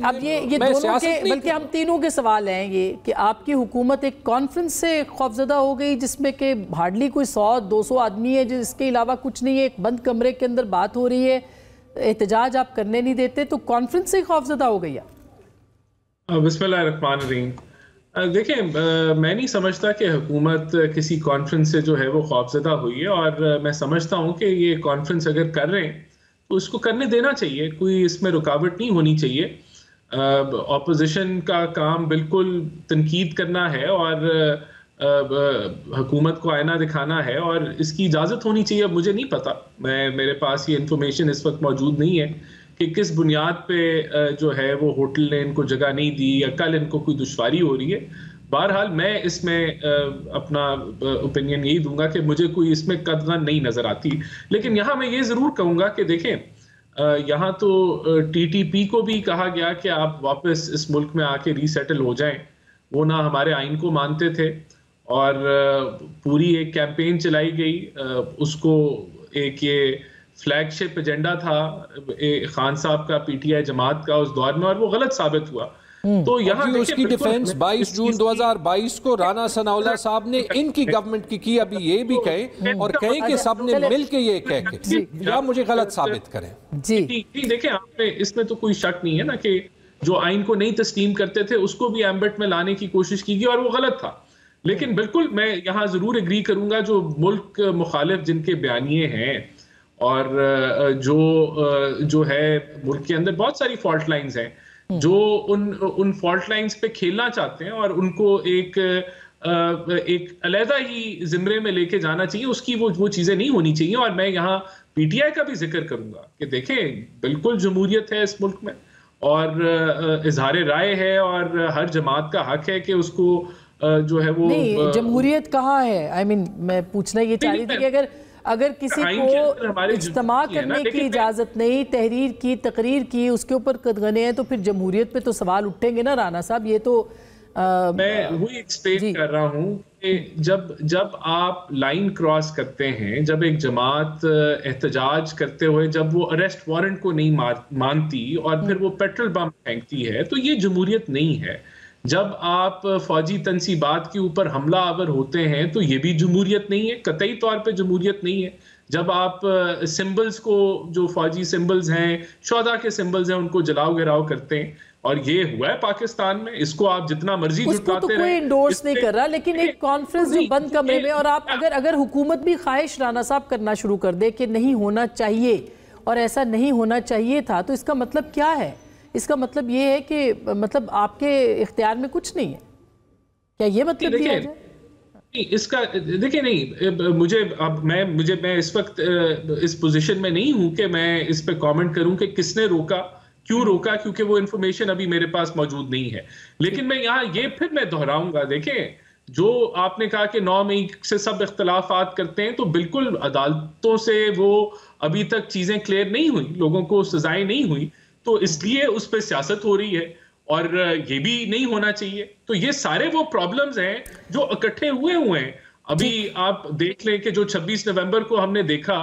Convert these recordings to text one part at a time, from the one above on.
اب یہ دونوں کے بلکہ ہم تینوں کے سوال ہیں یہ کہ آپ کی حکومت ایک کانفرنس سے خوفزدہ ہو گئی جس میں کہ ہارڈلی کوئی 100-200 آدمی ہے، جس کے علاوہ کچھ نہیں ہے، ایک بند کمرے کے اندر بات ہو رہی ہے، احتجاج آپ کرنے نہیں دیتے، تو کانفرنس سے خوفزدہ ہو گئی آپ؟ بسم اللہ الرحمن الرحیم۔ دیکھیں، میں نہیں سمجھتا کہ حکومت کسی کانفرنس سے جو ہے وہ خوفزدہ ہوئی ہے، اور میں سمجھتا ہوں کہ یہ کانفرنس اگر کر رہے ہیں تو اس کو کرنے دینا چاہیے، کوئی اس میں رکاوٹ نہیں ہونی چاہیے۔ اپوزیشن کا کام بالکل تنقید کرنا ہے اور حکومت کو آئینہ دکھانا ہے، اور اس کی اجازت ہونی چاہیے۔ اب مجھے نہیں پتا، میرے پاس یہ انفارمیشن اس وقت موجود نہیں ہے کہ کس بنیاد پہ جو ہے وہ ہوٹل نے ان کو جگہ نہیں دی یا کل ان کو کوئی دشواری ہو رہی ہے۔ بہرحال میں اس میں اپنا اوپینین یہی دوں گا کہ مجھے کوئی اس میں قدغن نہیں نظر آتی، لیکن یہاں میں یہ ضرور کہوں گا کہ دیکھیں، یہاں تو ٹی ٹی پی کو بھی کہا گیا کہ آپ واپس اس ملک میں آ کے ری سیٹل ہو جائیں، وہ نہ ہمارے آئین کو مانتے تھے، اور پوری ایک کیمپین چلائی گئی، اس کو ایک یہ فلیگ شپ ایجنڈا تھا خان صاحب کا پی ٹی آئی جماعت کا اس دور میں، اور وہ غلط ثابت ہوا۔ تو یہاں اس کی ڈیفنس 22 جون 2022 کو رانا ثناء اللہ صاحب نے ان کی گورنمنٹ کی ابھی یہ بھی کہیں اور کہیں کہ سب نے مل کے یہ کہہ کے یا مجھے غلط ثابت کریں۔ جی دیکھیں، آپ نے اس میں تو کوئی شک نہیں ہے نا کہ جو آئین کو نہیں تسلیم کرتے تھے اس کو بھی ایمبٹ میں لانے کی کوشش کی گئی اور وہ غلط تھا۔ لیکن بالکل میں یہاں ضرور اگری کروں گا، جو ملک مخالف جن کے بیانیے ہیں اور جو ہے ملک کے اندر بہت ساری فالٹ لائنز ہیں، جو ان فالٹ لائنز پہ کھیلنا چاہتے ہیں اور ان کو ایک علیحدہ ہی زمرے میں لے کے جانا چاہیے، اس کی وہ چیزیں نہیں ہونی چاہیے۔ اور میں یہاں پی ٹی آئی کا بھی ذکر کروں گا کہ دیکھیں، بالکل جمہوریت ہے اس ملک میں اور اظہار رائے ہے، اور ہر جماعت کا حق ہے کہ اس کو جو ہے وہ نہیں، جمہوریت کہاں ہے؟ میں پوچھنا یہ چاہ رہی تھی کہ اگر کسی کو اجتماع کرنے کی اجازت نہیں، تحریر کی، تقریر کی، اس کے اوپر قدغنے ہیں، تو پھر جمہوریت پہ تو سوال اٹھیں گے نا رانا صاحب۔ یہ تو میں وہی ایکسپیکٹ کر رہا ہوں کہ جب آپ لائن کراس کرتے ہیں، جب ایک جماعت احتجاج کرتے ہوئے جب وہ اریسٹ وارنٹ کو نہیں مانتی اور پھر وہ پیٹرول بم پھینکتی ہے، تو یہ جمہوریت نہیں ہے۔ جب آپ فوجی تنصیبات کے اوپر حملہ آور ہوتے ہیں تو یہ بھی جمہوریت نہیں ہے، قطعی طور پہ جمہوریت نہیں ہے۔ جب آپ سمبلز کو، جو فوجی سمبلز ہیں، شہداء کے سمبلز ہیں، ان کو جلاؤ گراؤ کرتے ہیں، اور یہ ہوا ہے پاکستان میں، اس کو آپ جتنا مرضی جھٹلاتے رہیں۔ اس کو تو کوئی انڈورس نہیں کر رہا، لیکن ایک کانفرنس جو بند کمرے میں، اور آپ اگر حکومت بھی خواہش رانا صاحب کرنا شروع کر دے کہ نہیں ہونا چاہیے اور ایسا نہیں ہونا چاہیے تھا، تو اس کا مطلب کیا ہے؟ اس کا مطلب یہ ہے کہ مطلب آپ کے اختیار میں کچھ نہیں ہے، کیا یہ مطلب دیا جائے؟ اس کا دیکھیں، نہیں، میں اس وقت اس پوزیشن میں نہیں ہوں کہ میں اس پہ کامنٹ کروں کہ کس نے روکا، کیوں روکا، کیونکہ وہ انفارمیشن ابھی میرے پاس موجود نہیں ہے۔ لیکن میں یہاں یہ پھر میں دہراؤں گا، دیکھیں، جو آپ نے کہا کہ 9 مئی سے سب اختلافات کرتے ہیں، تو بالکل عدالتوں سے وہ ابھی تک چیزیں کلیئر نہیں ہوئی، لوگوں کو سزائیں نہیں ہوئی، تو اس لیے اس پہ سیاست ہو رہی ہے، اور یہ بھی نہیں ہونا چاہیے۔ تو یہ سارے وہ پرابلمز ہیں جو اکٹھے ہوئے ہیں۔ ابھی آپ دیکھ لیں کہ جو 26 نومبر کو ہم نے دیکھا،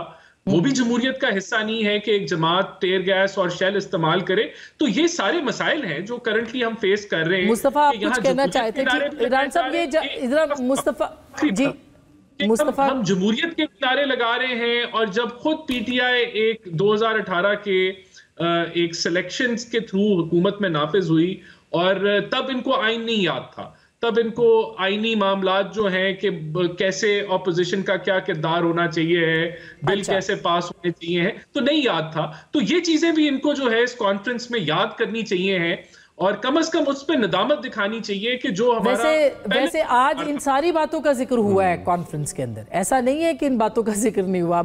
وہ بھی جمہوریت کا حصہ نہیں ہے کہ ایک جماعت ٹیئر گیس اور شیل استعمال کرے۔ تو یہ سارے مسائل ہیں جو کرنٹلی ہم فیس کر رہے ہیں۔ مصطفیٰ، آپ کچھ کہنا چاہتے تھے؟ ران صاحب، یہ مصطفیٰ جی، مصطفیٰ، ہم جمہوریت کے کنارے لگا رہے ہیں، اور جب خود پی ٹی آئی ایک 2018 کے ایک سلیکشنز کے تھرو حکومت میں نافذ ہوئی، اور تب ان کو آئین نہیں یاد تھا، تب ان کو آئینی معاملات جو ہیں کہ کیسے اپوزیشن کا کیا کردار ہونا چاہیے ہے، بل کیسے پاس ہونے چاہیے ہیں، تو نہیں یاد تھا۔ تو یہ چیزیں بھی ان کو جو ہے اس کانفرنس میں یاد کرنی چاہیے ہیں، اور کم از کم اس پہ ندامت دکھانی چاہیے کہ جو ہمارا ویسے آج ان ساری باتوں کا ذکر ہوا ہے کانفرنس کے اندر، ایسا نہیں ہے کہ ان باتوں کا ذکر نہیں ہوا۔